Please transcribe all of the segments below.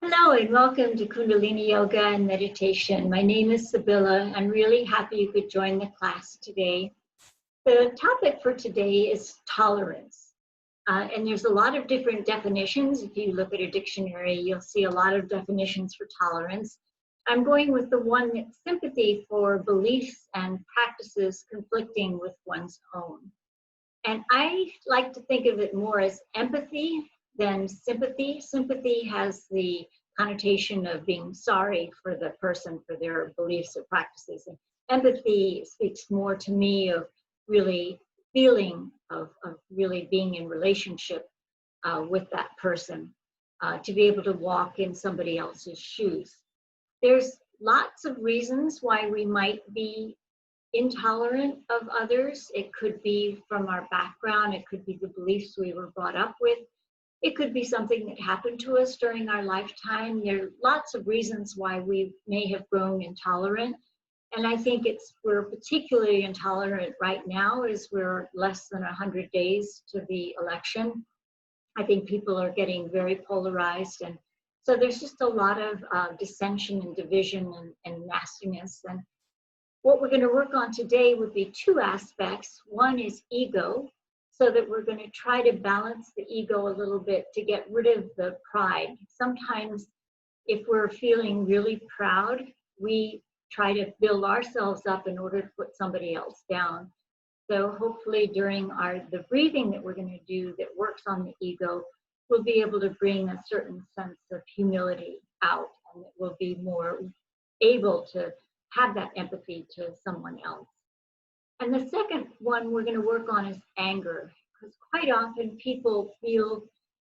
Hello and welcome to Kundalini Yoga and Meditation. My name is Sybilla. I'm really happy you could join the class today. The topic for today is tolerance. And there's a lot of different definitions. If you look at a dictionary, you'll see a lot of definitions for tolerance. I'm going with the one that's sympathy for beliefs and practices conflicting with one's own. And I like to think of it more as empathy than sympathy. Sympathy has the connotation of being sorry for the person for their beliefs or practices. And empathy speaks more to me of really feeling, of really being in relationship with that person, to be able to walk in somebody else's shoes. There's lots of reasons why we might be intolerant of others. It could be from our background, it could be the beliefs we were brought up with, it could be something that happened to us during our lifetime. There are lots of reasons why we may have grown intolerant. And I think we're particularly intolerant right now as we're less than 100 days to the election. I think people are getting very polarized, and so there's just a lot of dissension and division and nastiness. And what we're going to work on today would be two aspects. One is ego, so that we're going to try to balance the ego a little bit to get rid of the pride. Sometimes if we're feeling really proud, we try to build ourselves up in order to put somebody else down. So hopefully during the breathing that we're going to do that works on the ego, we'll be able to bring a certain sense of humility out, and it will be more able to have that empathy to someone else. And the second one we're going to work on is anger, because quite often people feel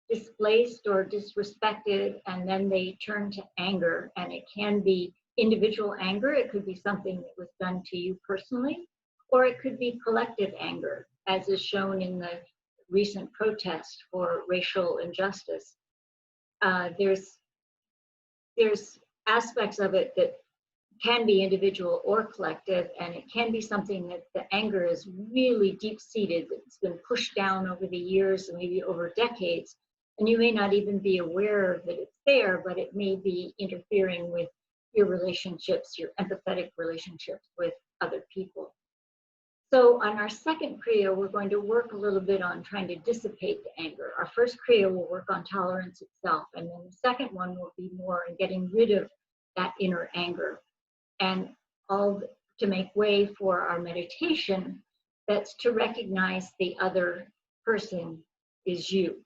displaced or disrespected, and then they turn to anger, and it can be individual anger. It could be something that was done to you personally, or it could be collective anger, as is shown in the recent protest for racial injustice. There's aspects of it that can be individual or collective, and it can be something that the anger is really deep-seated, it's been pushed down over the years and maybe over decades, and you may not even be aware that it's there, but it may be interfering with your relationships, your empathetic relationships with other people. So on our second Kriya, we're going to work a little bit on trying to dissipate the anger. Our first Kriya will work on tolerance itself, and then the second one will be more in getting rid of that inner anger, and all to make way for our meditation that's to recognize the other person is you,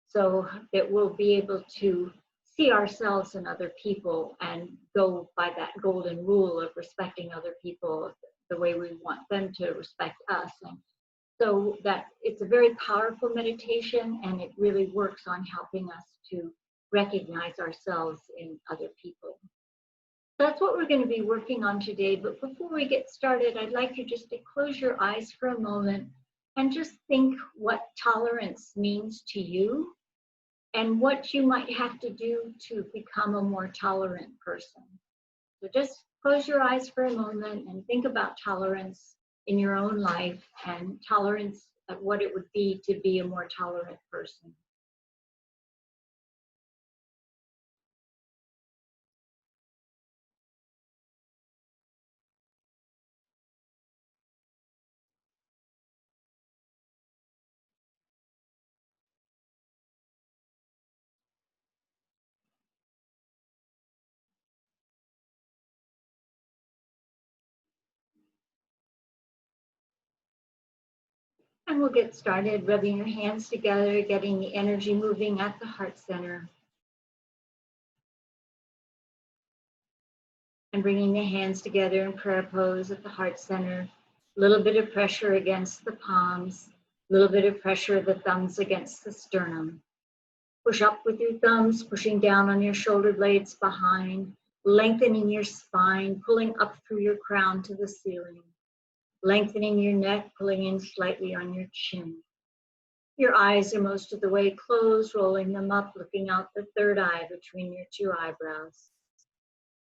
so that we'll be able to see ourselves in other people and go by that golden rule of respecting other people the way we want them to respect us. And so that it's a very powerful meditation, and it really works on helping us to recognize ourselves in other people. That's what we're going to be working on today. But before we get started, I'd like you just to close your eyes for a moment and just think what tolerance means to you and what you might have to do to become a more tolerant person. So just close your eyes for a moment and think about tolerance in your own life, and tolerance of what it would be to be a more tolerant person. And we'll get started rubbing your hands together, getting the energy moving at the heart center. And bringing the hands together in prayer pose at the heart center. A little bit of pressure against the palms, a little bit of pressure of the thumbs against the sternum. Push up with your thumbs, pushing down on your shoulder blades behind, lengthening your spine, pulling up through your crown to the ceiling. Lengthening your neck, pulling in slightly on your chin. Your eyes are most of the way closed, rolling them up, looking out the third eye between your two eyebrows.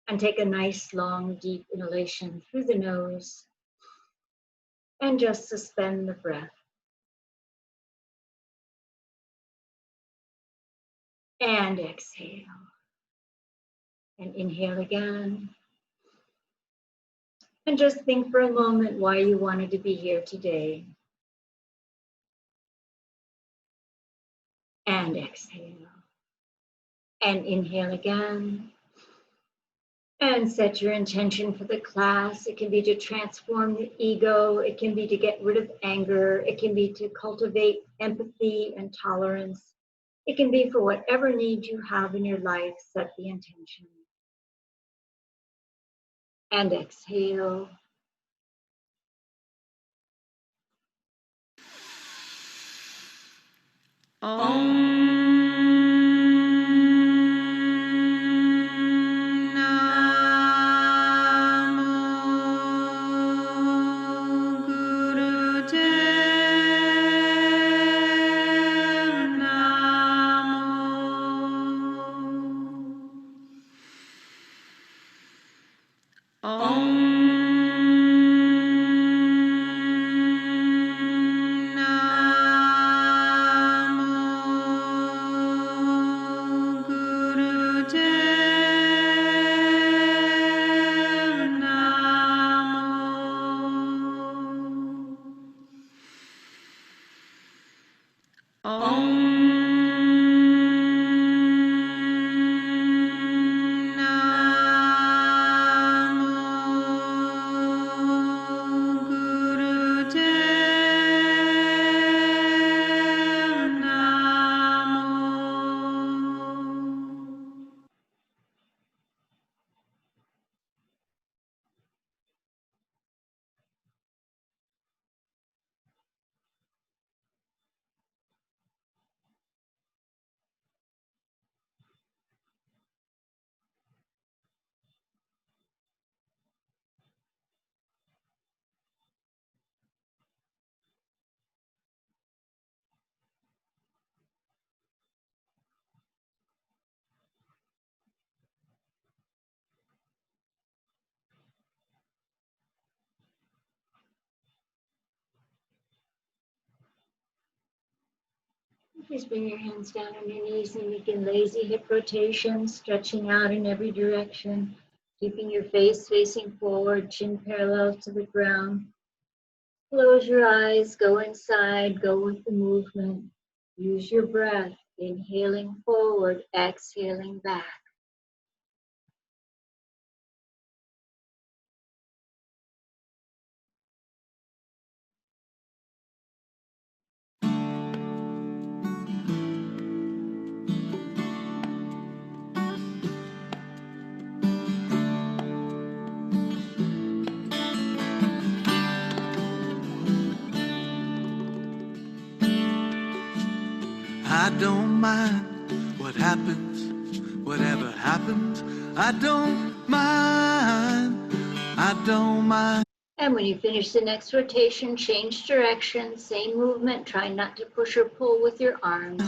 And take a nice, long, deep inhalation through the nose. And just suspend the breath. And exhale. And inhale again. And just think for a moment why you wanted to be here today. And exhale. And inhale again. And set your intention for the class. It can be to transform the ego. It can be to get rid of anger. It can be to cultivate empathy and tolerance. It can be for whatever need you have in your life. Set the intention. And exhale. Please bring your hands down on your knees and begin lazy hip rotation, stretching out in every direction, keeping your face facing forward, chin parallel to the ground. Close your eyes, go inside, go with the movement. Use your breath, inhaling forward, exhaling back. I don't mind what happens, whatever happens. I don't mind, I don't mind. And when you finish the next rotation, change direction, same movement, try not to push or pull with your arms.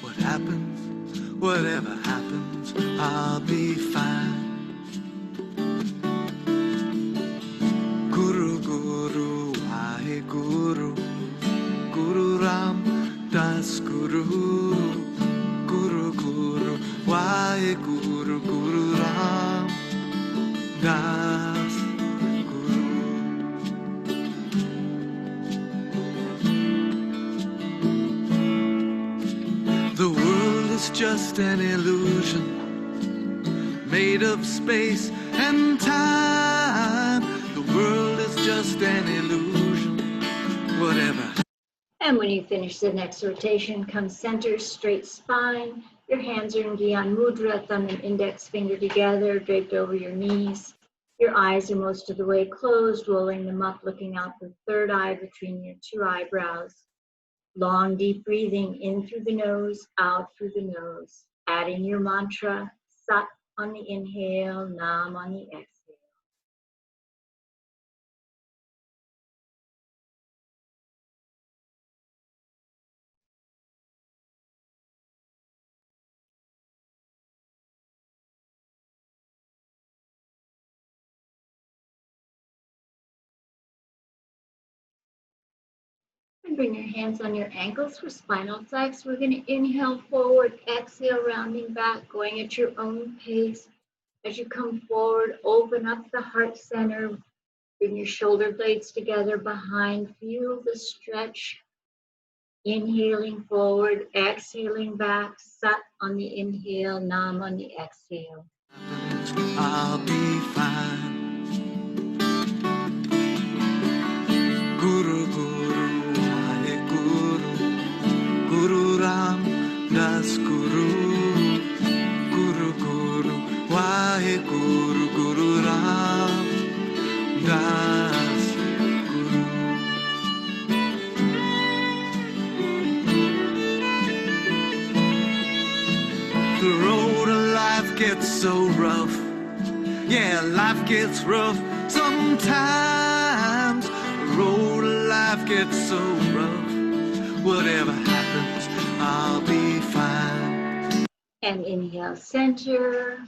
What happens, whatever happens, I'll be fine. Guru Guru, Wahe Guru, Guru Ram Das Guru, Guru Guru, Wahe Guru, Guru Ram Das Guru. The world is just an illusion made of space and time. The world is just an illusion, whatever. And when you finish the next rotation, come center, straight spine. Your hands are in Gyan Mudra, thumb and index finger together, draped over your knees. Your eyes are most of the way closed, rolling them up, looking out the third eye between your two eyebrows. Long, deep breathing in through the nose, out through the nose. Adding your mantra, Sat on the inhale, Nam on the exhale. And bring your hands on your ankles for spinal flex. We're going to inhale forward, exhale, rounding back, going at your own pace. As you come forward, open up the heart center. Bring your shoulder blades together behind. Feel the stretch. Inhaling forward, exhaling back. Sat on the inhale, Nam on the exhale. I'll be fine. Guru Guru WAHEGURU, Guru Ram Das Guru, Guru Guru WAHEGURU, Guru Ram Das Guru. The road of life gets so rough. Yeah, life gets rough sometimes. The road of life gets so rough. Whatever happens, I'll be fine. And inhale, center.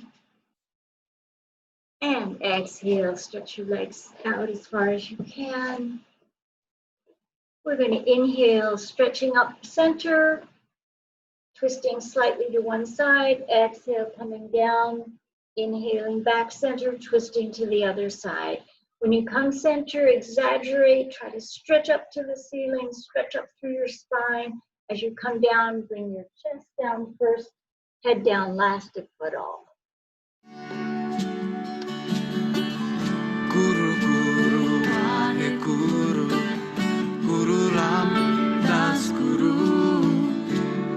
And exhale, stretch your legs out as far as you can. We're going to inhale, stretching up center. Twisting slightly to one side. Exhale, coming down. Inhaling back center, twisting to the other side. When you come center, exaggerate, try to stretch up to the ceiling, stretch up through your spine. As you come down, bring your chest down first, head down last, if at all. Guru Guru WAHEGURU, Guru Ram Das Guru,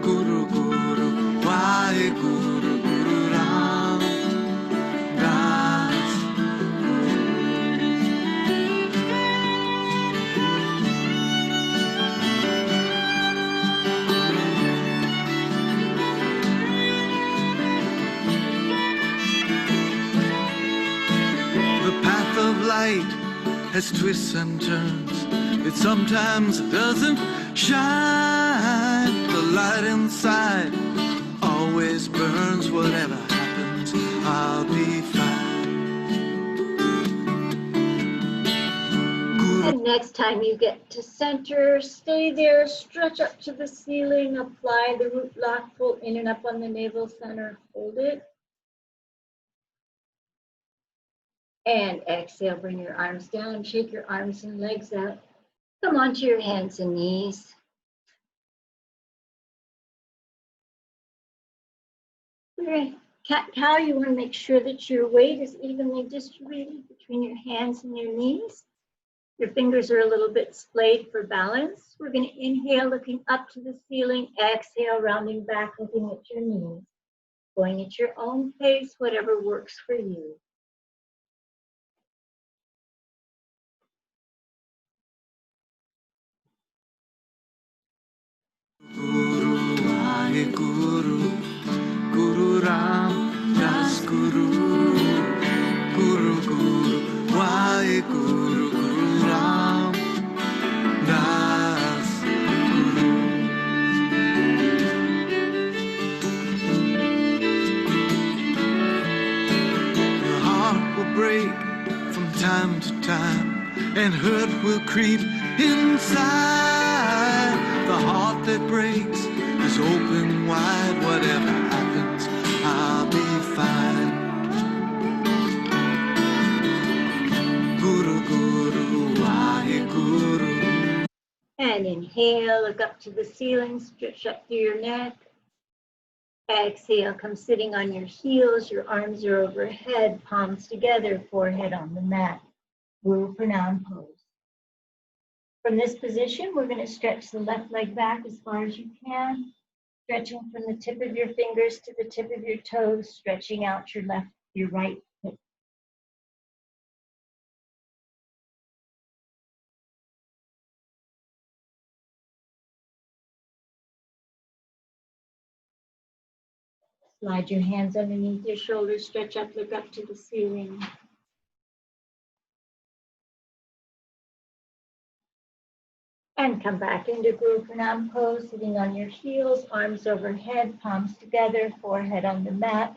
Guru Guru WAHEGURU, Guru Ram Das The path of light has twists and turns. It sometimes doesn't shine. The light inside always burns. Whatever happens, I'll be fine. Guru. And next time you get to center, stay there, stretch up to the ceiling, apply the root lock, pull in and up on the navel center, hold it. And exhale, bring your arms down, shake your arms and legs out. Come onto your hands and knees. Cat-cow, you want to make sure that your weight is evenly distributed between your hands and your knees. Your fingers are a little bit splayed for balance. We're going to inhale, looking up to the ceiling. Exhale, rounding back, looking at your knees. Going at your own pace, whatever works for you. Guru WAHEGURU, Guru Ram Das Guru, Guru Guru WAHEGURU, Guru Ram Das Guru. Your heart will break from time to time, and hurt will creep inside. The heart that breaks is open wide. Whatever happens, I'll be fine. Guru Guru WAHEGURU. And inhale, look up to the ceiling, stretch up through your neck. Exhale, come sitting on your heels, your arms are overhead, palms together, forehead on the mat. Guru Pranam pose. From this position, we're going to stretch the left leg back as far as you can, stretching from the tip of your fingers to the tip of your toes, stretching out your right hip. Slide your hands underneath your shoulders, stretch up, look up to the ceiling. And come back into Guru Pranam pose, sitting on your heels, arms overhead, palms together, forehead on the mat.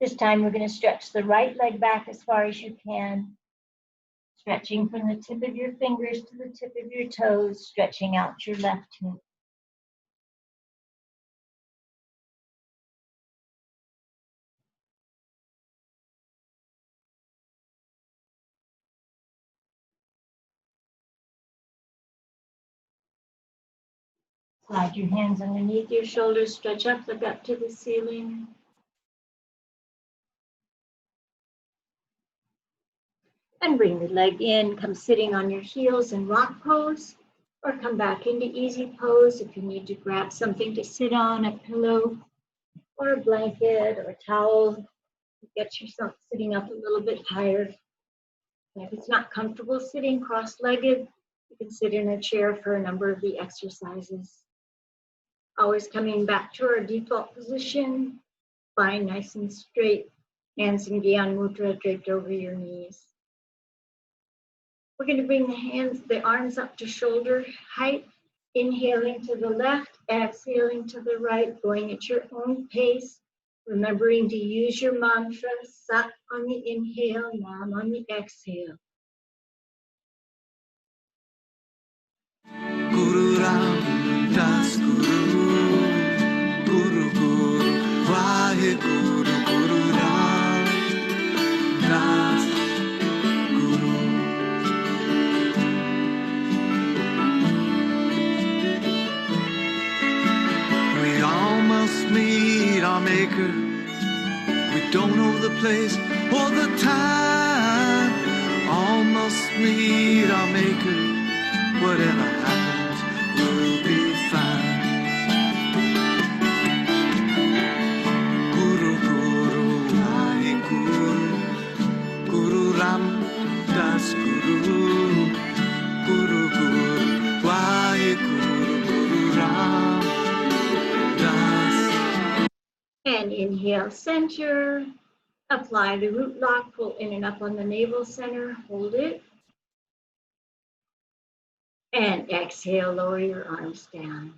This time we're going to stretch the right leg back as far as you can, stretching from the tip of your fingers to the tip of your toes, stretching out your left hip. Slide your hands underneath your shoulders, stretch up, look up to the ceiling. And bring the leg in, come sitting on your heels in rock pose, or come back into easy pose if you need to grab something to sit on, a pillow, or a blanket, or a towel. Get yourself sitting up a little bit higher. And if it's not comfortable sitting cross-legged, you can sit in a chair for a number of the exercises. Always coming back to our default position, spine nice and straight, hands in Gyan Mudra draped over your knees. We're going to bring the arms up to shoulder height, inhaling to the left, exhaling to the right, going at your own pace, remembering to use your mantra, Sat on the inhale, Nam on the exhale. Guru Ram Das Guru, Guru Guru, Wahe Guru, Guru Ram Das Guru. We all must meet our Maker. We don't know the place or the time. All must meet our Maker. Whatever happens, we'll be fine. Guru Guru, Wahe Guru, Guru Ram Das Guru, Guru Guru, Wahe Guru, Guru Ram Das. And inhale, center. Apply the root lock, pull in and up on the navel center, hold it. And exhale, lower your arms down.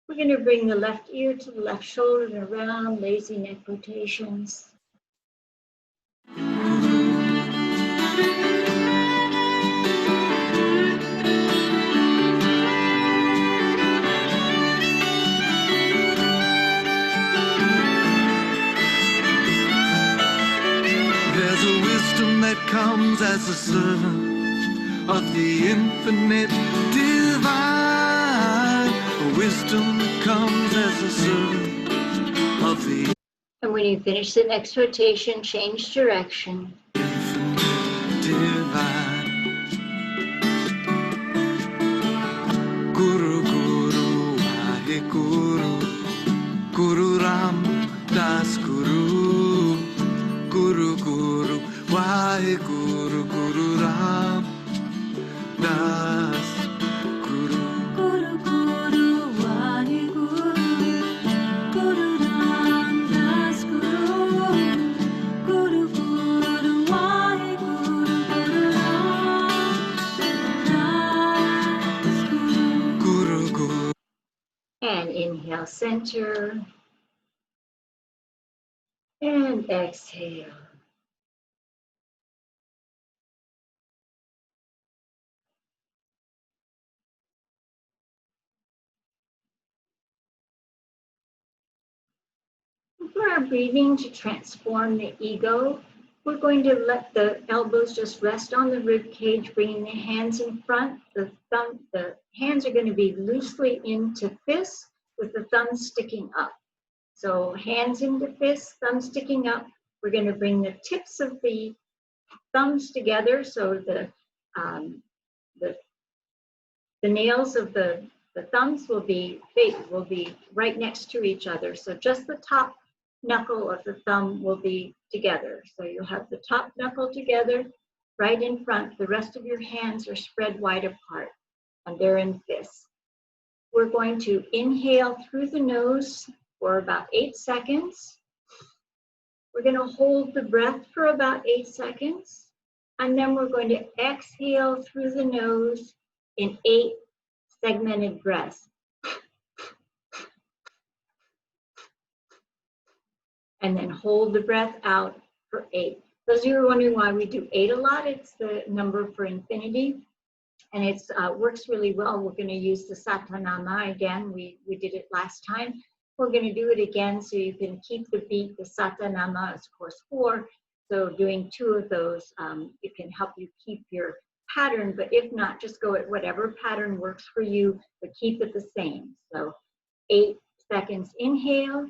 We're going to bring the left ear to the left shoulder and around, lazy neck rotations. There's a wisdom that comes as a servant of the infinite divine. A wisdom that comes as a servant of the And when you finish the next rotation, change direction. infinite divine. Guru Guru, Wahe Guru, Guru Ram Das Guru, Guru Guru, Wahe Guru, Guru Ram Das Guru. Guru Guru WAHEGURU, Guru Ram Das Guru, Guru Guru WAHEGURU, Guru Ram Das Guru. Guru Guru. And inhale, center. And exhale. For our breathing to transform the ego, we're going to let the elbows just rest on the rib cage, bringing the hands in front. The hands are going to be loosely into fists with the thumbs sticking up. So hands into fists, thumbs sticking up. We're going to bring the tips of the thumbs together so the nails of the thumbs will be right next to each other. So just the top knuckle of the thumb will be together. So you'll have the top knuckle together right in front. The rest of your hands are spread wide apart and they're in fists. We're going to inhale through the nose for about 8 seconds. We're going to hold the breath for about 8 seconds. And then we're going to exhale through the nose in 8 segmented breaths. And then hold the breath out for 8. Those of you who are wondering why we do 8 a lot, it's the number for infinity. And it works really well. We're going to use the Satanama again. We did it last time. We're going to do it again so you can keep the beat. The Satanama is, of course, 4. So doing 2 of those, it can help you keep your pattern, but if not, just go at whatever pattern works for you, but keep it the same. So 8 seconds inhale,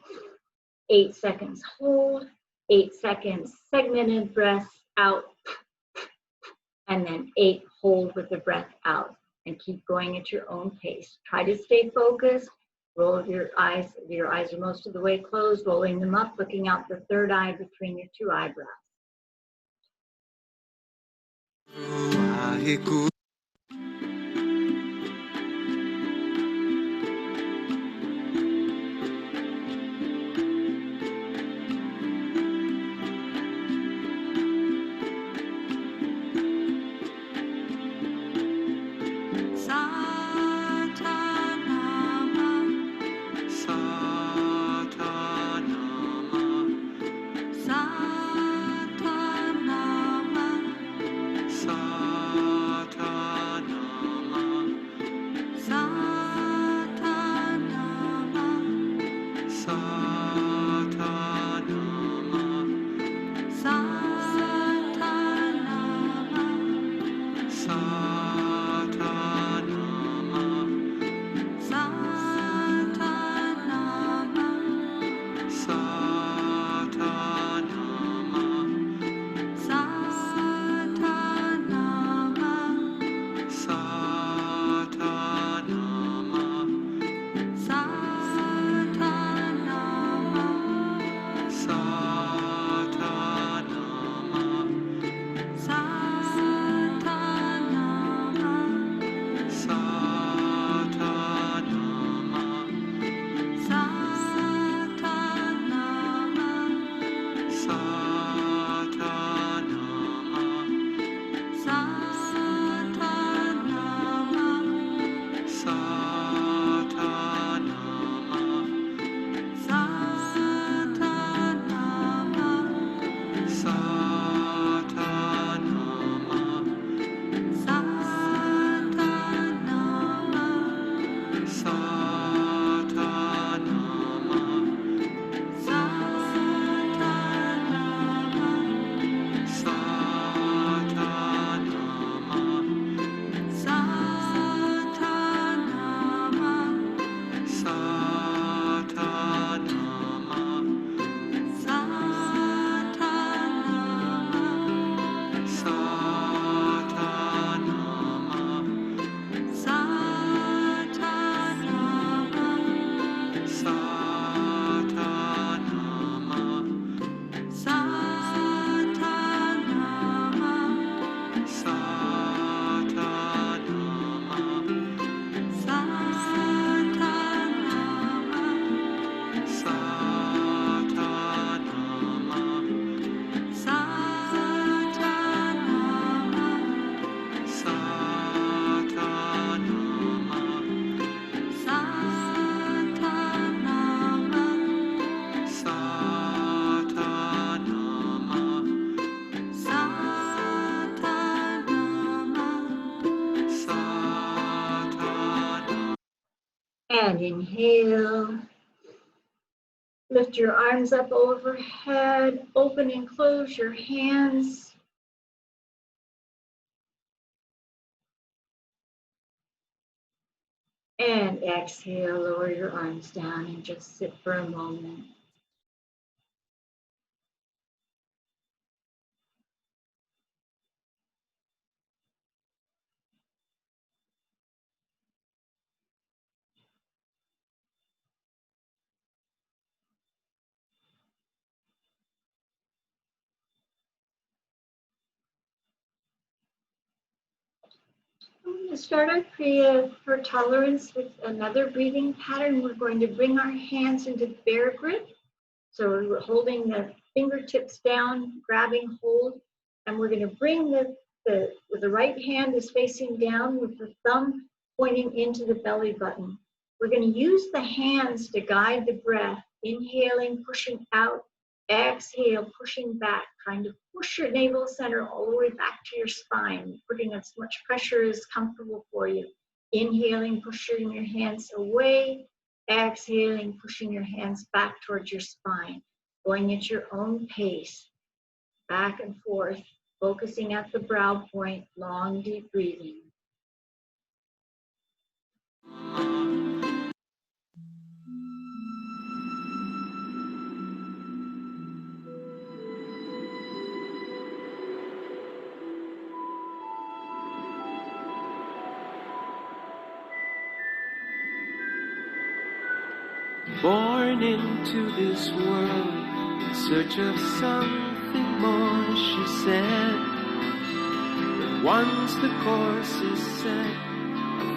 8 seconds hold, 8 seconds segmented breath out, and then 8 hold with the breath out, and keep going at your own pace. Try to stay focused. Roll your eyes. Your eyes are most of the way closed, rolling them up, looking out the third eye between your 2 eyebrows. WAHEGURU. And inhale. Lift your arms up overhead. Open and close your hands. And exhale, lower your arms down and just sit for a moment. We're going to start our Kriya for tolerance with another breathing pattern. We're going to bring our hands into bear grip. So we're holding the fingertips down, grabbing hold, and we're going to bring the right hand is facing down with the thumb pointing into the belly button. We're going to use the hands to guide the breath, inhaling, pushing out, exhale, pushing back, trying to push your navel center all the way back to your spine, putting as much pressure as comfortable for you. Inhaling, pushing your hands away, exhaling, pushing your hands back towards your spine, going at your own pace, back and forth, focusing at the brow point, long, deep breathing. Born into this world in search of something more, she said. But once the course is set,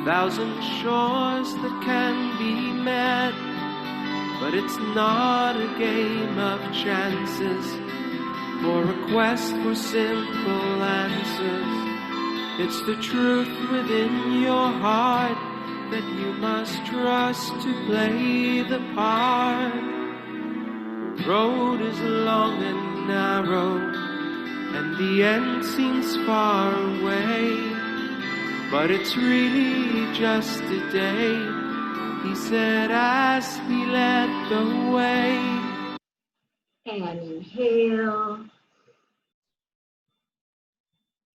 1,000 shores that can be met. But it's not a game of chances, or a quest for simple answers. It's the truth within your heart that you must trust to play the part. The road is long and narrow, and the end seems far away. But it's really just a day, he said as he led the way. And inhale.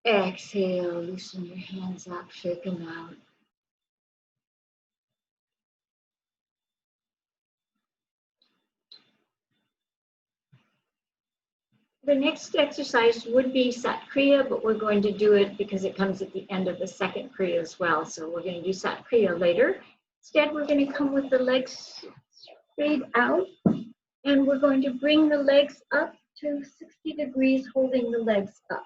Exhale, loosen your hands up, shake them out. The next exercise would be Sat Kriya, but we're going to do it because it comes at the end of the second Kriya as well. So we're going to do Sat Kriya later. Instead, we're going to come with the legs straight out, and we're going to bring the legs up to 60 degrees, holding the legs up.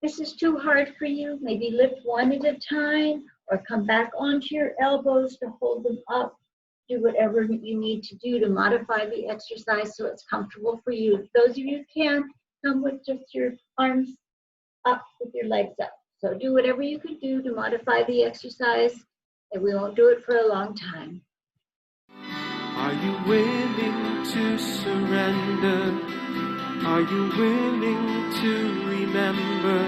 This is too hard for you. Maybe lift one at a time, or come back onto your elbows to hold them up. Do whatever you need to do to modify the exercise so it's comfortable for you. Those of you who can, come with just your arms up with your legs up. So do whatever you could do to modify the exercise, and we won't do it for a long time. Are you willing to surrender? Are you willing to remember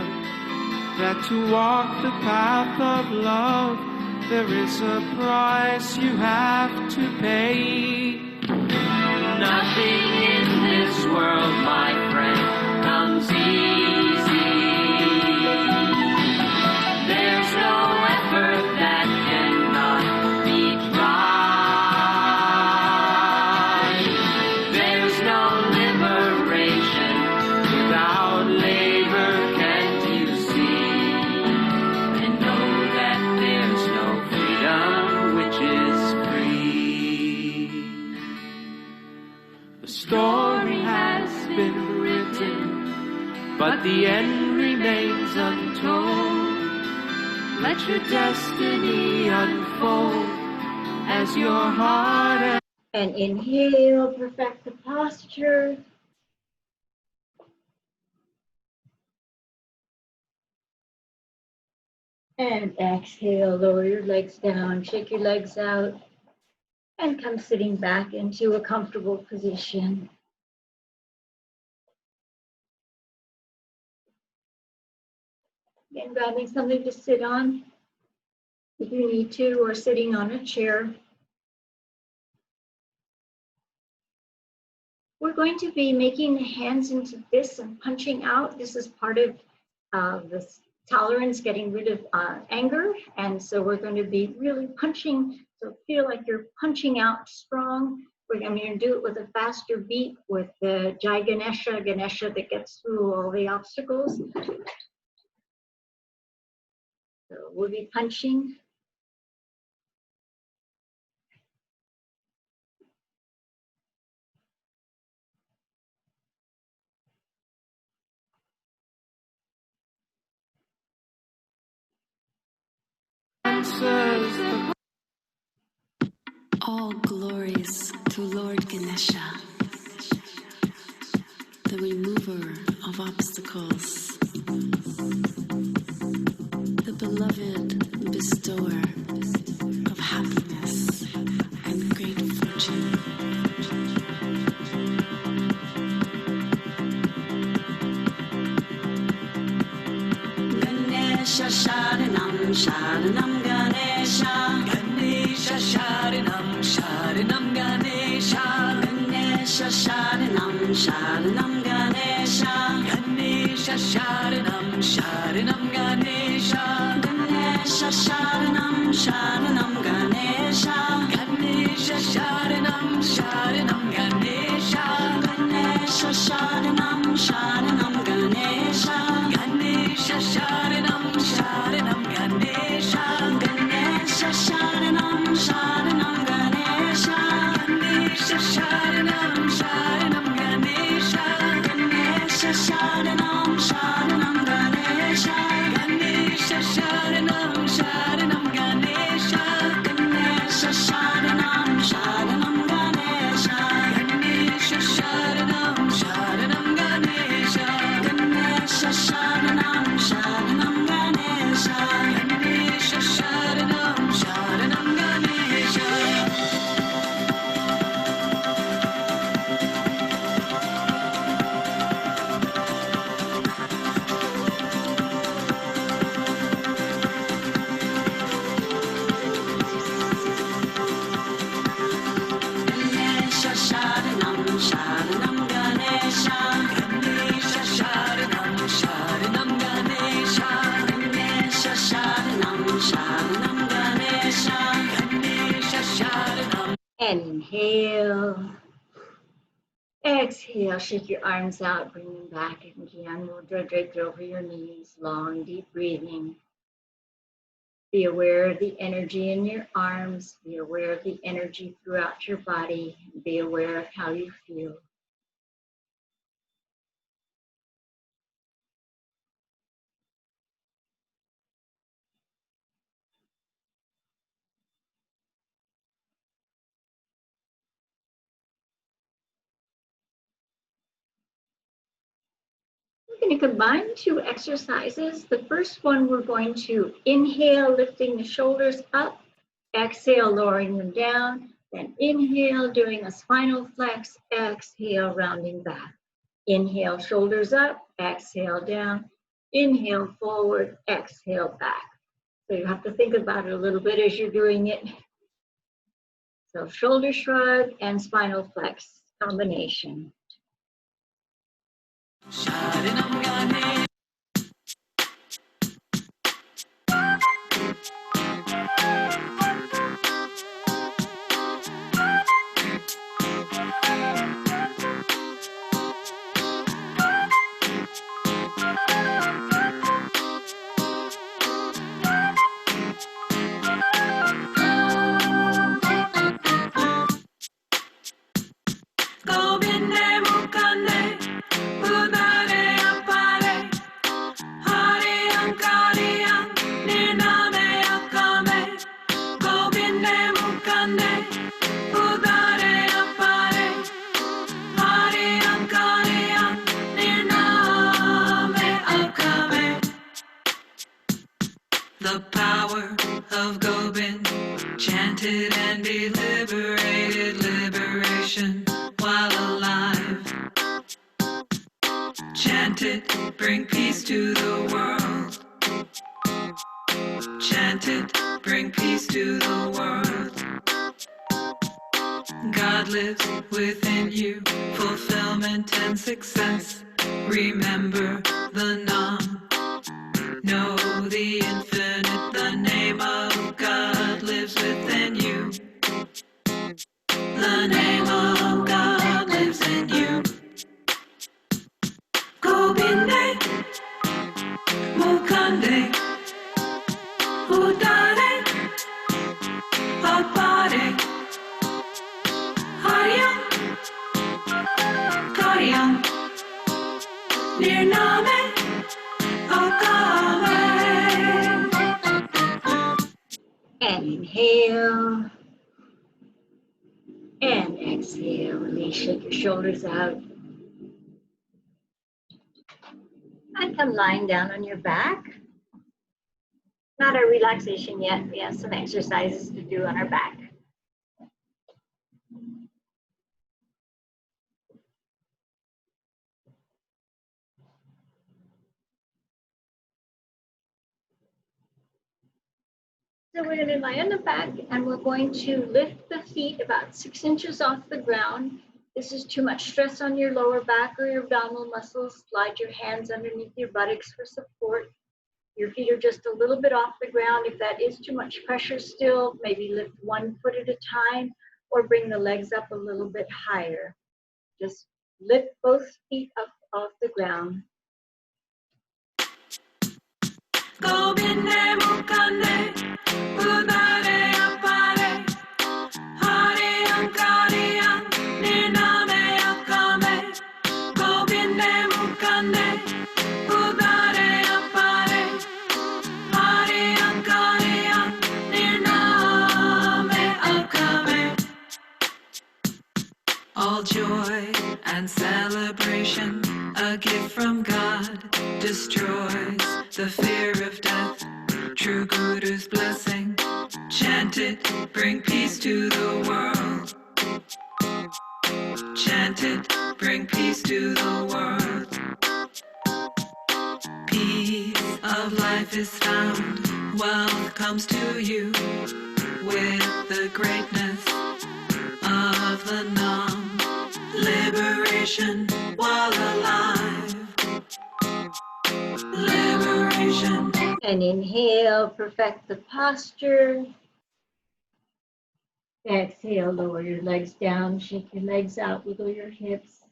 that to walk the path of love, there is a price you have to pay? Nothing in this world, my friend, comes easy. There's no effort that cannot be tried. There's no liberation without labor, can't you see? And know that there's no freedom which is free. The story has been written, but the end remains untold. Let your destiny unfold as your heart. And inhale, perfect the posture. And exhale, lower your legs down, shake your legs out, and come sitting back into a comfortable position. Again, grabbing something to sit on if you need to, or sitting on a chair. We're going to be making the hands into fists and punching out. This is part of this tolerance, getting rid of anger. And so we're going to be really punching, so feel like you're punching out strong. I'm going to do it with a faster beat with the Jai Ganesha, Ganesha that gets through all the obstacles. So we'll be punching. All glories to Lord Ganesha, the remover of obstacles, the beloved bestower of happiness and great fortune. Ganesha Sharanam Sharanam Ganesha, Ganesha Sharanam Sharanam Ganesha, Ganesha Sharanam Sharanam Ganesha, Ganesha Sharanam And inhale. Exhale, shake your arms out, bring them back. And Gyan Mudra draped over your knees. Long, deep breathing. Be aware of the energy in your arms. Be aware of the energy throughout your body. Be aware of how you feel. We're going to combine two exercises. The first one, we're going to inhale, lifting the shoulders up. Exhale, lowering them down. Then inhale, doing a spinal flex. Exhale, rounding back. Inhale, shoulders up. Exhale, down. Inhale, forward. Exhale, back. So you have to think about it a little bit as you're doing it. So shoulder shrug and spinal flex combination. The power of Gobind, chanted and be liberated, liberation while alive. Chant it, bring peace to the world. Chant it, bring peace to the world. God lives within you, fulfillment and success. Remember the Nam. Know the infinite, the name of God lives within you. The name of God lives in you. Gobinde, Mukande, Udare, Apare, Haryam, Karyam, Nirname, Akame. And inhale. And exhale. Release, shake your shoulders out. And come lying down on your back. Not our relaxation yet. We have some exercises to do on our back. So we're going to lie on the back and we're going to lift the feet about 6 inches off the ground. This is too much stress on your lower back or your abdominal muscles. Slide your hands underneath your buttocks for support. Your feet are just a little bit off the ground. If that is too much pressure still, maybe lift 1 foot at a time or bring the legs up a little bit higher. Just lift both feet up off the ground. Gobinde Mukande, Udare Apare, Haryam Karyam, Nirname Akame. Gobinde Mukande, Udare Apare, Haryam Karyam, Nirname Akame. All joy and celebration, a gift from God, destroys the fear of death. True Guru's blessing, chant it, bring peace to the world. Chant it, bring peace to the world. Peace of life is found, wealth comes to you with the greatness of the Nam. Liberation while alive. Liberation. And inhale, perfect the posture. Exhale, lower your legs down, shake your legs out, wiggle your hips.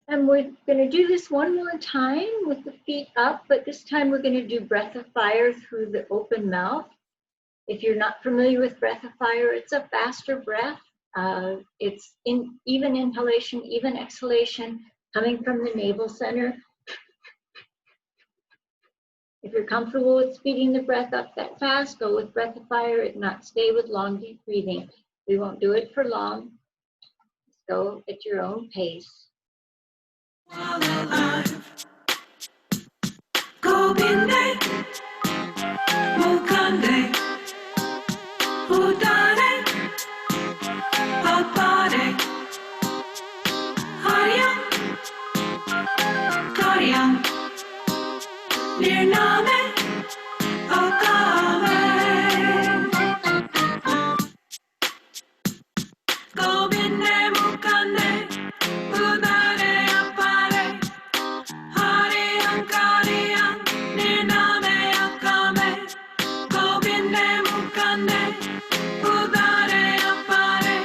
And we're going to do this one more time with the feet up, but this time we're going to do breath of fire through the open mouth. If you're not familiar with breath of fire, it's a faster breath. It's even inhalation, even exhalation, coming from the navel center. If you're comfortable with speeding the breath up that fast, go with breath of fire. If not, stay with long, deep breathing. We won't do it for long. Just go at your own pace. While alive, Gobinde, Mukande, Udare, Apare, Haryam, Karyam, Nirname, Akame, Gobinde, Mukande, Udare, Apare, Haryam, Karyam, Nirname, Akame, Gobinde, Mukande, Udare, Apare,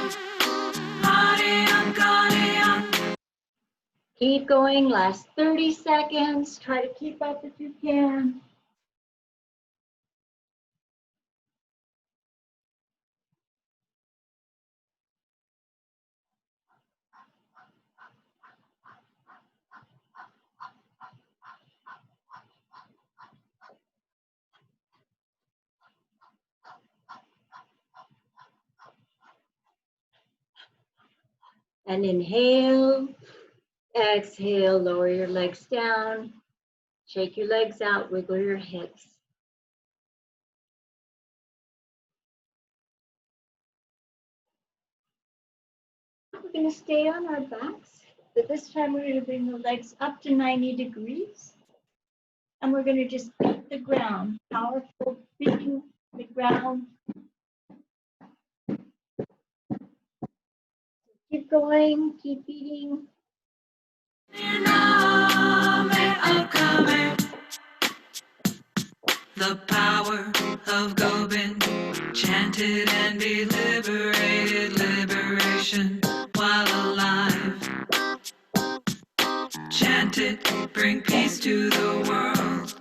Haryam, Karyam. Keep going, last 30 seconds. Try to keep up if you can. And inhale, exhale, lower your legs down, shake your legs out, wiggle your hips. We're going to stay on our backs, but this time we're going to bring the legs up to 90 degrees. And we're going to just beat the ground, powerful beating the ground. Keep going, keep beating. The power of Gobind, chanted and be liberated, liberation while alive. Chant it, bring peace to the world.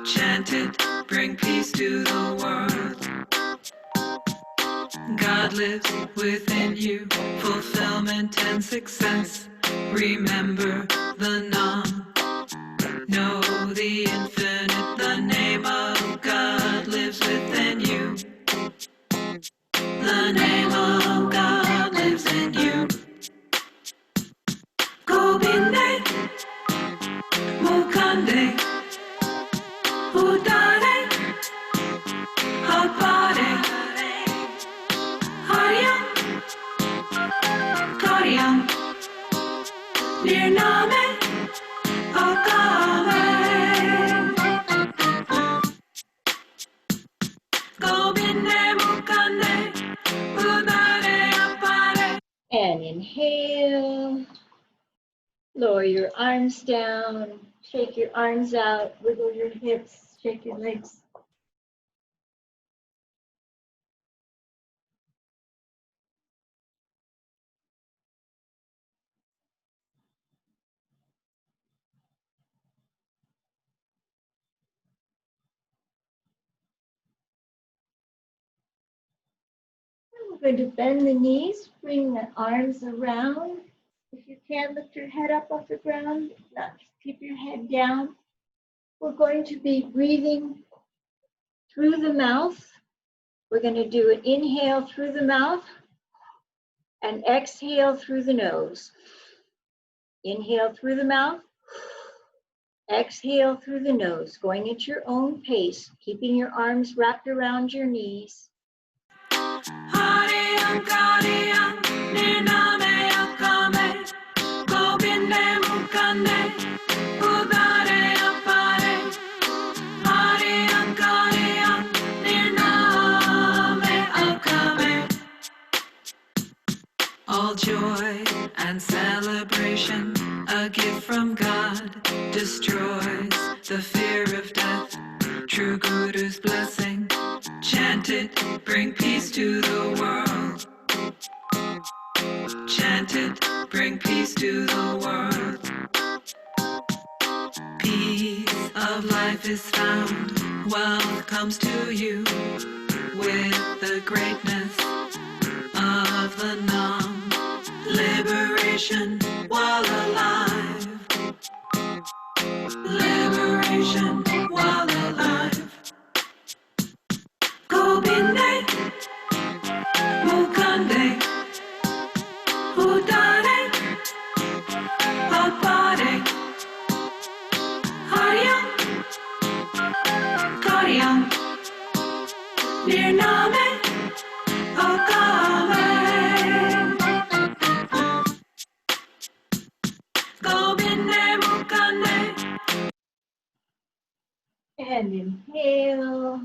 Chant it, bring peace to the world. God lives within you, fulfillment and success. Remember the Nam, know the infinite. The name of God lives within you. The name of God lives in you. Gobinde, Mukande, Udare, Apare, Haryam, Karyam, Nirname, Akame, Gobinde, Mukande, Udare, Apare. And inhale. Lower your arms down, shake your arms out, wiggle your hips, shake your legs. And we're going to bend the knees, bring the arms around. If you can, lift your head up off the ground. If not, just keep your head down. We're going to be breathing through the mouth. We're going to do an inhale through the mouth and exhale through the nose. Inhale through the mouth, exhale through the nose, going at your own pace, keeping your arms wrapped around your knees. Haryam, Karyam, Nirname, Akame, Gobinde, Mukande, Udare, Apare, Haryam, Karyam, Nirname, Akame. All joy and celebration, a gift from God, destroys the fear of death. True Guru's blessing, Chant it, bring peace to the world. Chant it, bring peace to the world. Peace of life is found, wealth comes to you with the greatness of the Nam. Liberation while alive. Liberation while alive. Gobinde, Mukande, Udare, Apare, Haryam, Karyam, Nirname, Okame. Gobinde, Mukande. And inhale.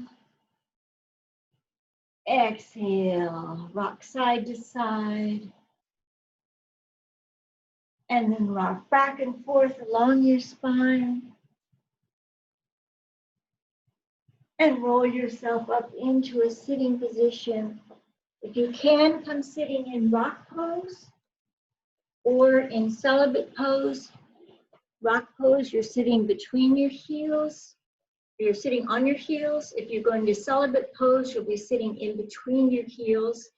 Exhale. Rock side to side. And then rock back and forth along your spine. And roll yourself up into a sitting position. If you can, come sitting in rock pose or in celibate pose. Rock pose, you're sitting between your heels. You're sitting on your heels. If you're going to celibate pose, you'll be sitting in between your heels.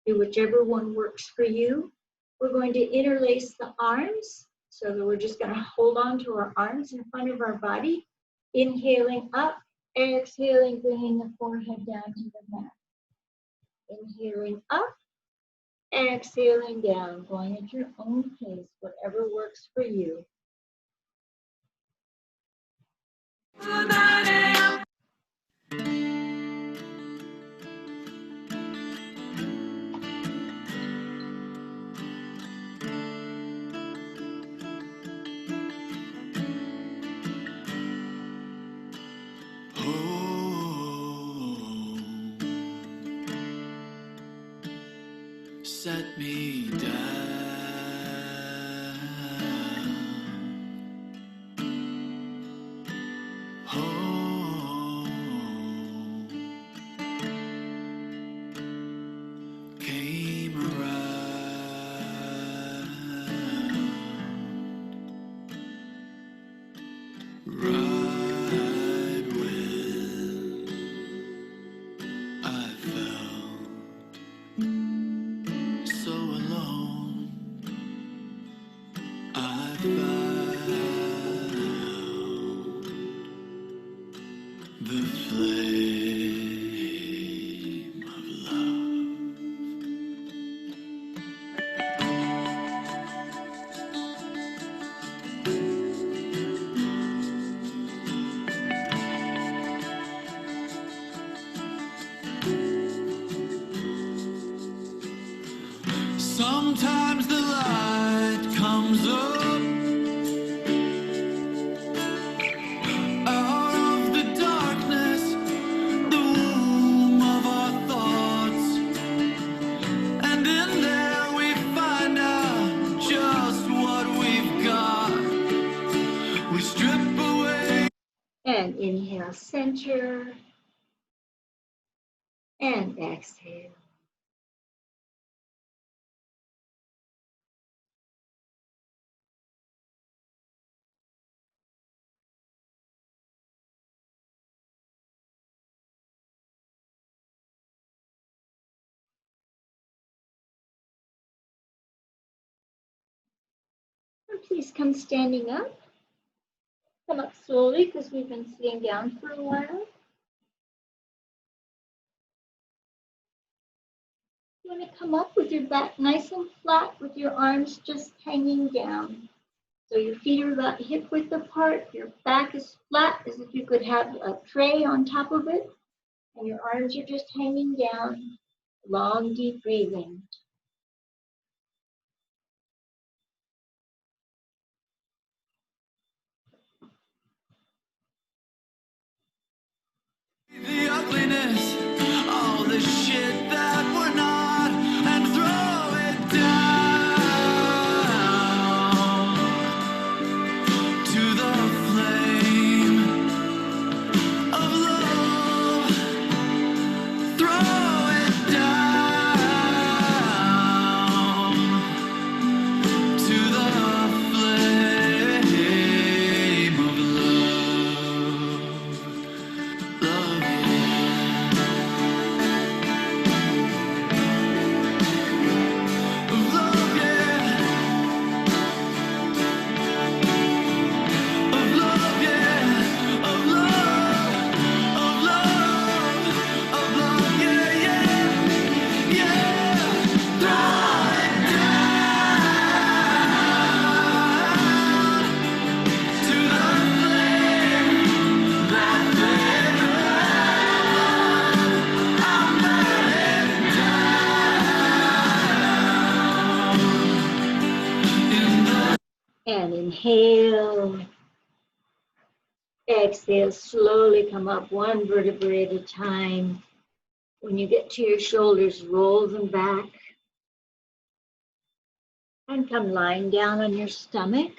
Do whichever one works for you. We're going to interlace the arms. So that we're just going to hold on to our arms in front of our body. Inhaling up, exhaling, bringing the forehead down to the mat. Inhaling up, exhaling down, going at your own pace, whatever works for you. Set me down. Oh, came around. Right when I felt so alone, I found the flame of love. Sometimes the light comes up out of the darkness, the womb of our thoughts, and in there we find out just what we've got. We strip away. And inhale, center. And exhale. And please come standing up. Come up slowly because we've been sitting down for a while. You want to come up with your back nice and flat with your arms just hanging down. So your feet are about hip width apart, your back is flat as if you could have a tray on top of it, and your arms are just hanging down. Long, deep breathing. The ugliness, all the shit that we're not, and throw it down to the flame of love. And inhale. Exhale, slowly come up one vertebrae at a time. When you get to your shoulders, roll them back. And come lying down on your stomach.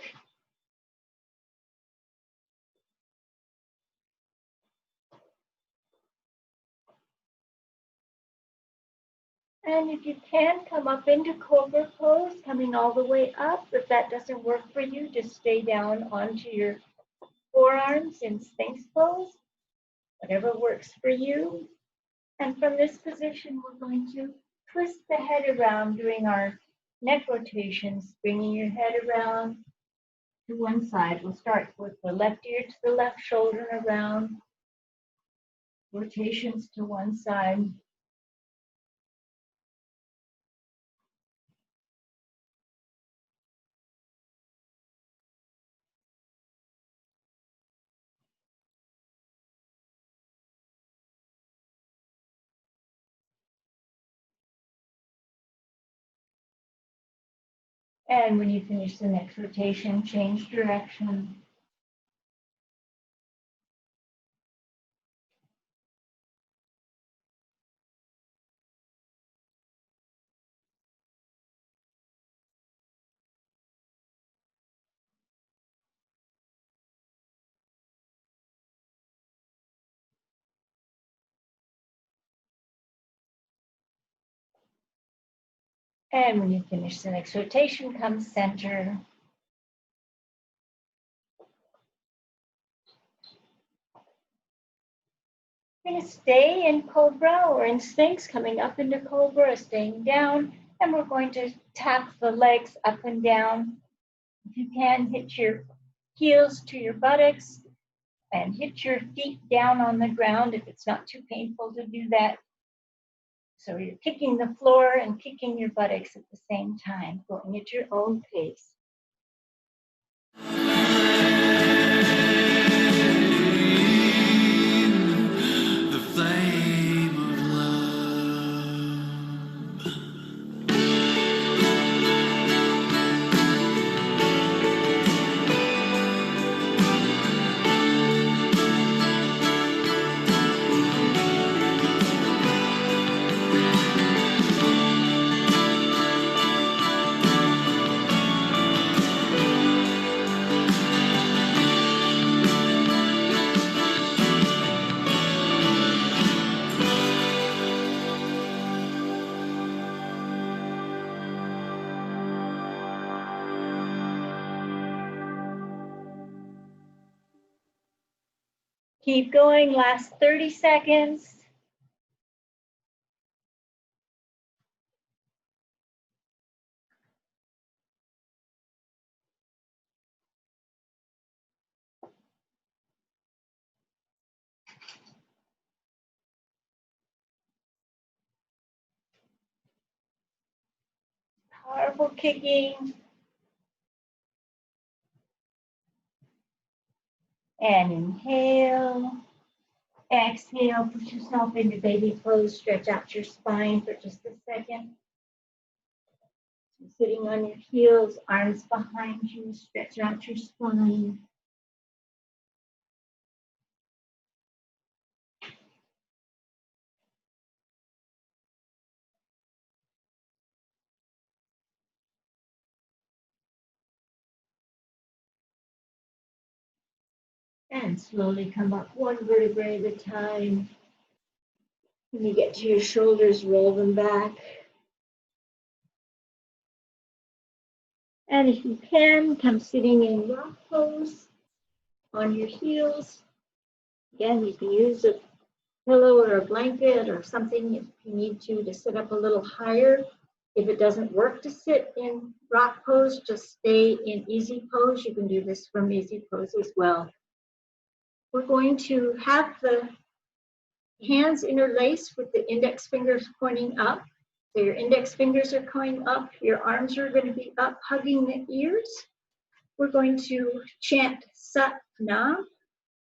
And if you can, come up into Cobra pose, coming all the way up. If that doesn't work for you, just stay down onto your forearms in Sphinx pose, whatever works for you. And from this position, we're going to twist the head around doing our neck rotations, bringing your head around to one side. We'll start with the left ear to the left shoulder and around, rotations to one side. And when you finish the next rotation, change direction. And when you finish the next rotation, come center. You're going to stay in Cobra or in Sphinx, coming up into Cobra, staying down, and we're going to tap the legs up and down. If you can, hit your heels to your buttocks and hit your feet down on the ground if it's not too painful to do that. So you're kicking the floor and kicking your buttocks at the same time, going at your own pace. The flame of love. Keep going, last 30 seconds. Powerful kicking. And inhale. Exhale, put yourself into baby pose, stretch out your spine for just a second. So sitting on your heels, arms behind you, stretch out your spine. And slowly come up one vertebrae at a time. When you get to your shoulders, roll them back. And if you can, come sitting in rock pose on your heels. Again, you can use a pillow or a blanket or something if you need to sit up a little higher. If it doesn't work to sit in rock pose, just stay in easy pose. You can do this from easy pose as well. We're going to have the hands interlaced with the index fingers pointing up. So your index fingers are going up, your arms are going to be up, hugging the ears. We're going to chant Sat Nam.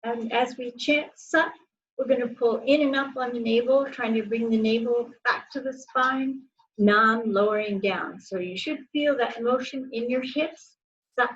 And as we chant Sat, we're going to pull in and up on the navel, trying to bring the navel back to the spine. Nam, lowering down. So you should feel that motion in your hips. Sat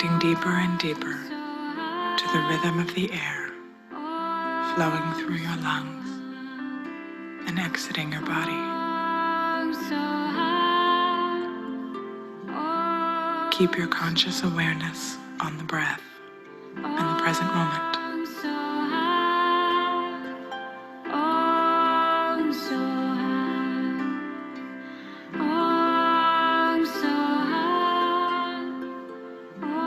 connecting deeper and deeper to the rhythm of the air flowing through your lungs and exiting your body. Keep your conscious awareness on the breath and the present moment.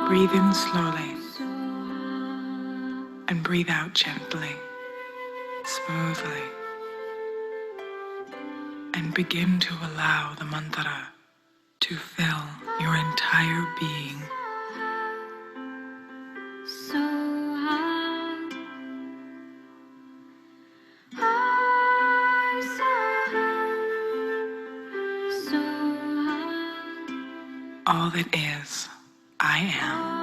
Breathe in slowly and breathe out gently, smoothly, and begin to allow the mantra to fill your entire being. All that is, I am.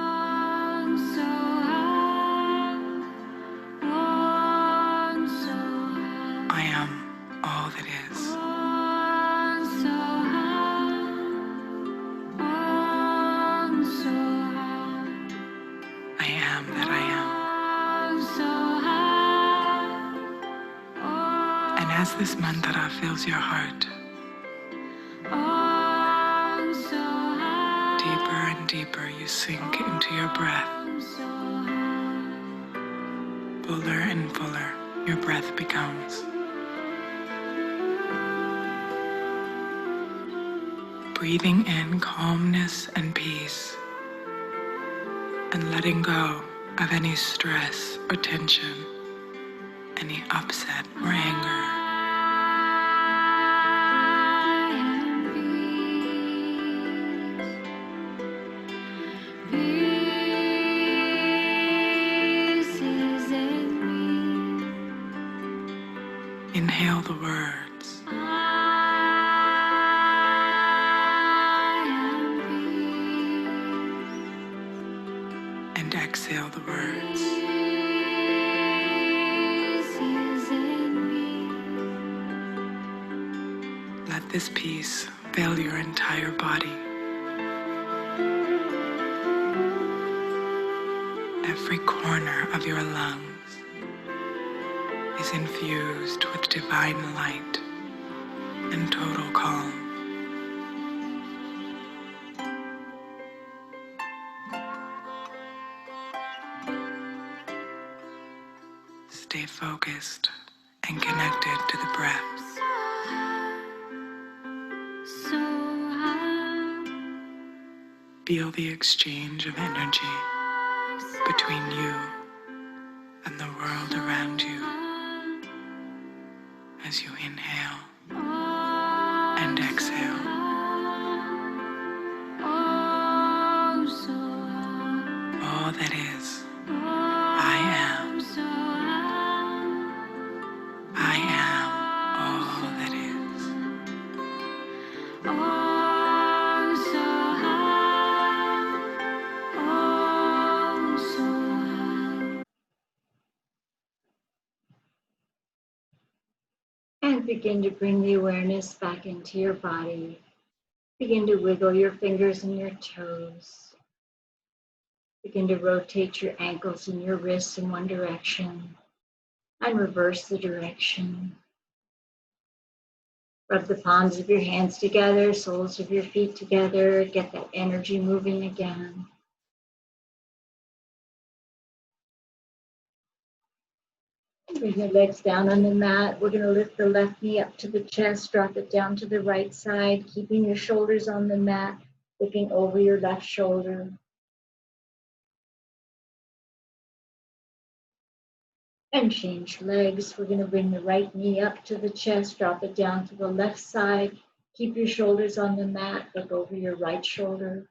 I am all that is. I am that I am. And as this mantra fills your heart, deeper and deeper you sink into your breath. Fuller and fuller your breath becomes. Breathing in calmness and peace, and letting go of any stress or tension, any upset or anger. Inhale the words. And exhale the words. Let this peace fill your entire body. Every corner of your lungs is infused with divine light and total calm. Stay focused and connected to the breath. Feel the exchange of energy between you and the world around you as you inhale and exhale. All that is, I am. I am all that is. And begin to bring the awareness back into your body. Begin to wiggle your fingers and your toes. Begin to rotate your ankles and your wrists in one direction and reverse the direction. Rub the palms of your hands together, soles of your feet together. Get that energy moving again. Bring your legs down on the mat. We're going to lift the left knee up to the chest, drop it down to the right side, keeping your shoulders on the mat, looking over your left shoulder. And change legs. We're going to bring the right knee up to the chest, drop it down to the left side. Keep your shoulders on the mat, look over your right shoulder.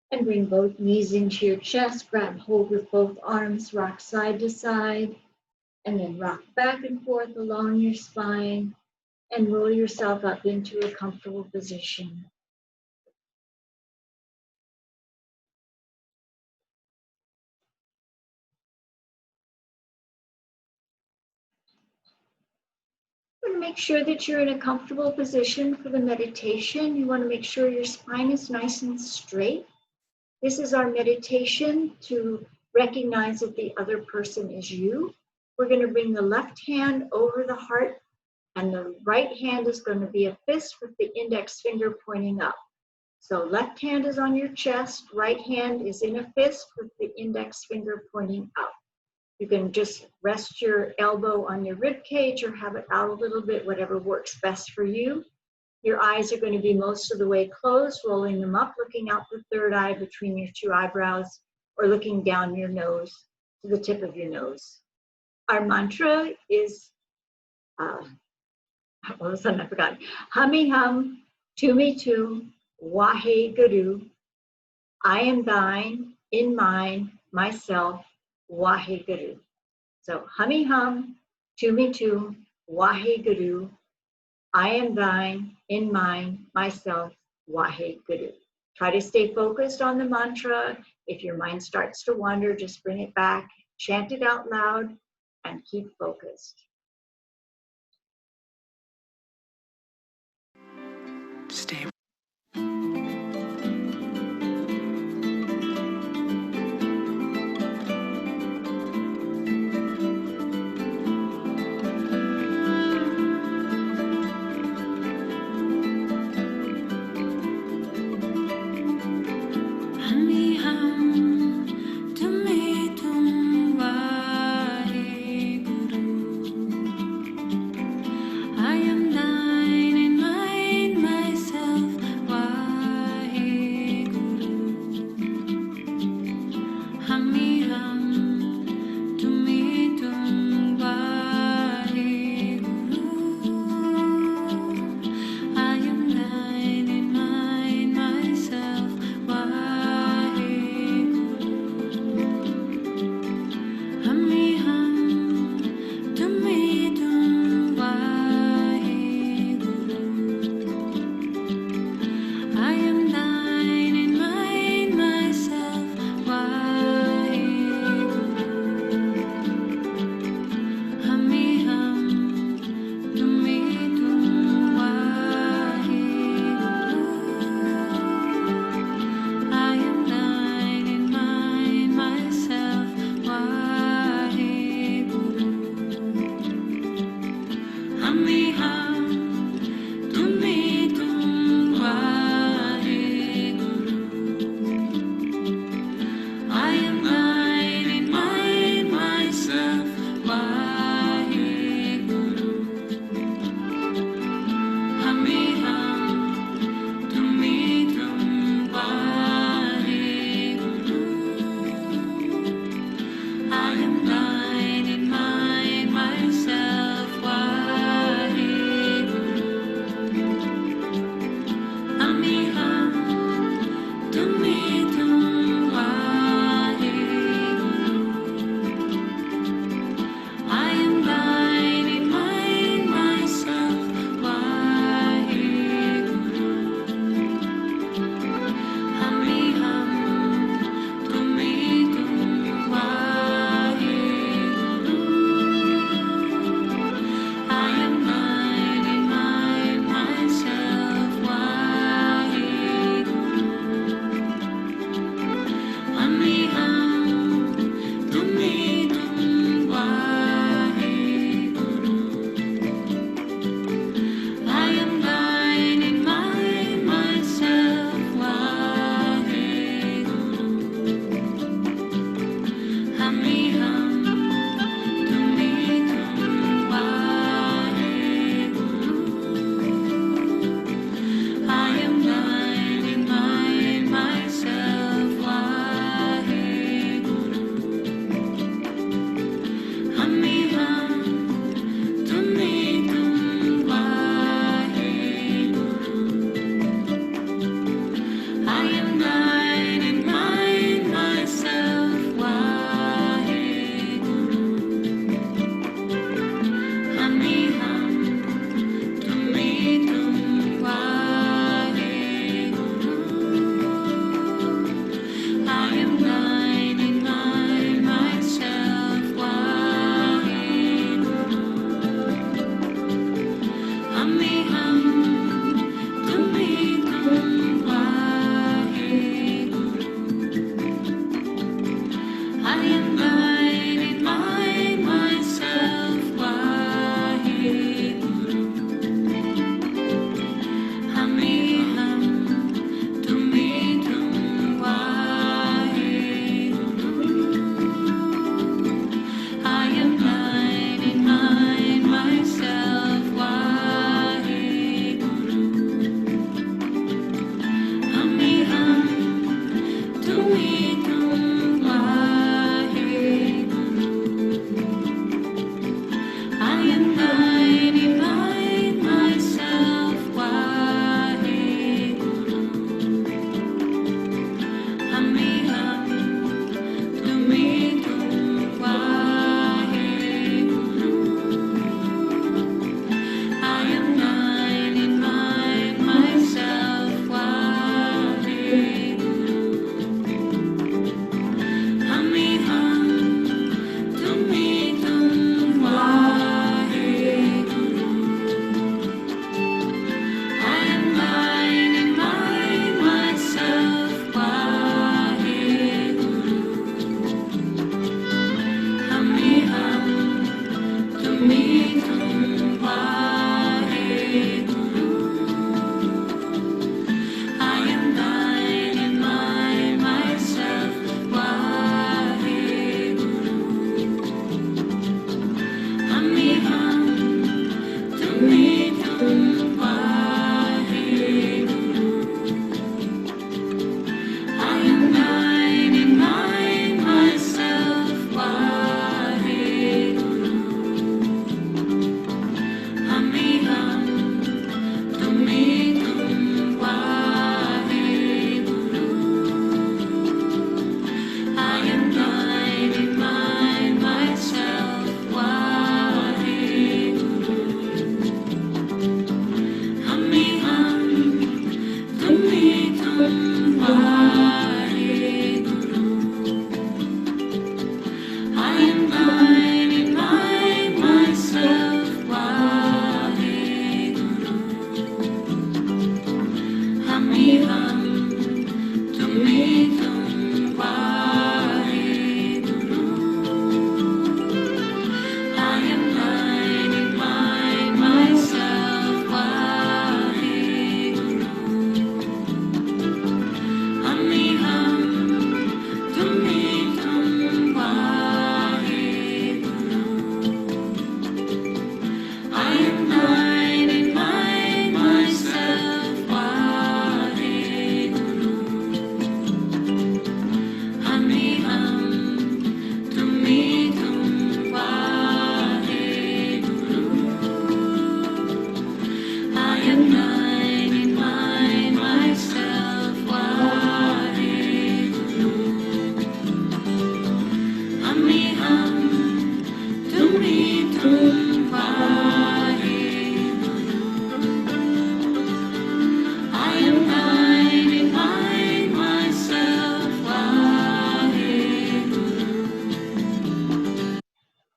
And bring both knees into your chest, grab hold with both arms, rock side to side, and then rock back and forth along your spine, and roll yourself up into a comfortable position. want to make sure that you're in a comfortable position for the meditation. You want to make sure your spine is nice and straight. This is our meditation to recognize that the other person is you. We're going to bring the left hand over the heart, and the right hand is going to be a fist with the index finger pointing up. So left hand is on your chest, right hand is in a fist with the index finger pointing up. You can just rest your elbow on your rib cage or have it out a little bit, whatever works best for you. Your eyes are going to be most of the way closed, rolling them up, looking out the third eye between your two eyebrows, or looking down your nose to the tip of your nose. Our mantra is, all of a sudden I forgot, HUMEE HUM, TUMEE TUM, WAHE GURU. I am thine, in mine, myself, WAHE GURU. So HUMEE HUM, TUMEE TUM, WAHE GURU. I am thine, in mine, myself, WAHE GURU. Try to stay focused on the mantra. If your mind starts to wander, just bring it back, chant it out loud, and keep focused. Stay. HUMEE HUM, TUMEE TUM, WAHEGURU. I am thine in mind, myself,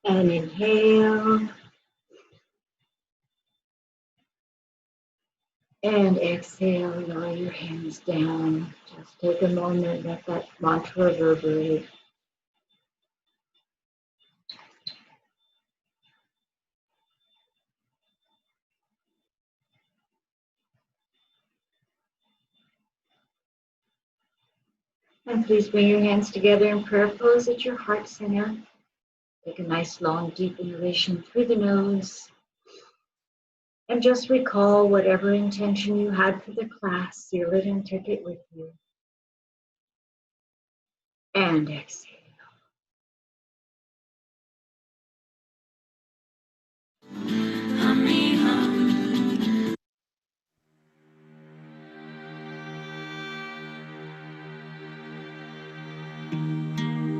And inhale. And exhale, lower your hands down. Just take a moment, let that mantra reverberate. And please bring your hands together in prayer pose at your heart center. Take a nice long deep inhalation through the nose. And just recall whatever intention you had for the class, seal it and take it with you. And exhale. HUMEE HUM.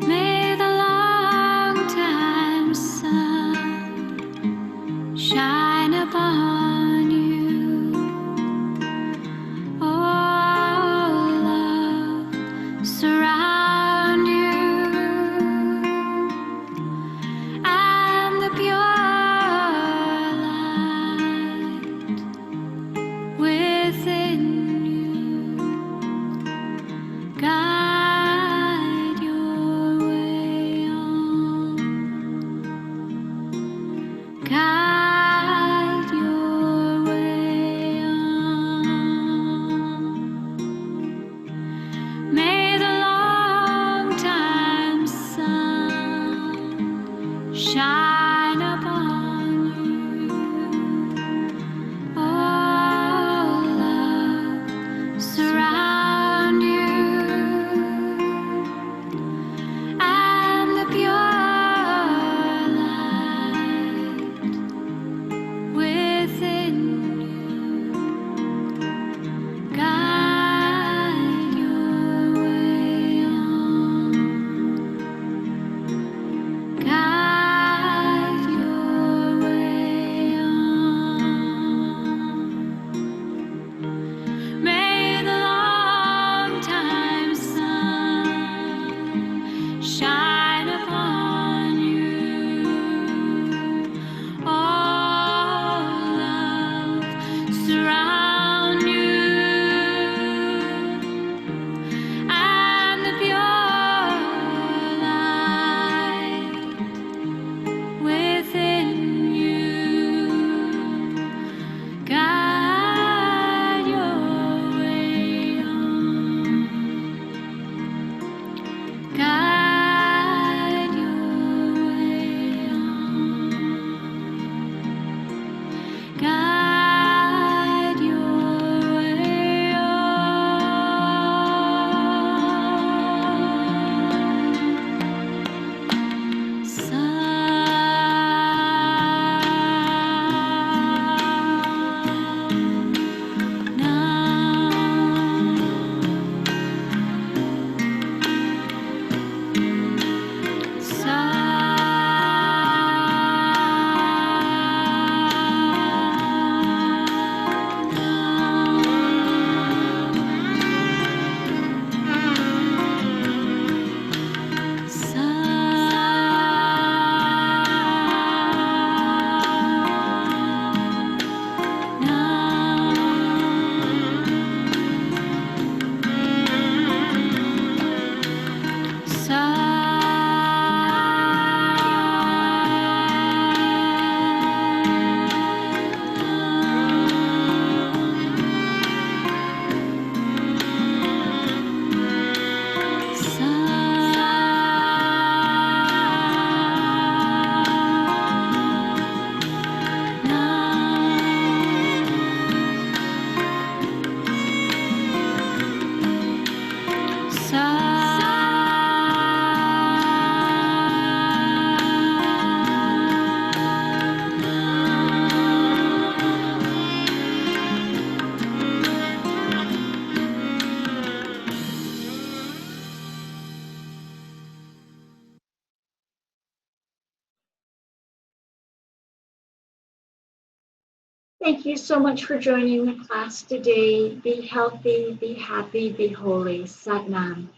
May the long time sun shine upon you. Oh, love surround you, and the pure light within you guide your way on, guide your way on. May the long time sun shine upon you. Oh, love surround you, and the pure light Thank you so much for joining the class today. Be healthy, be happy, be holy. Sat Nam.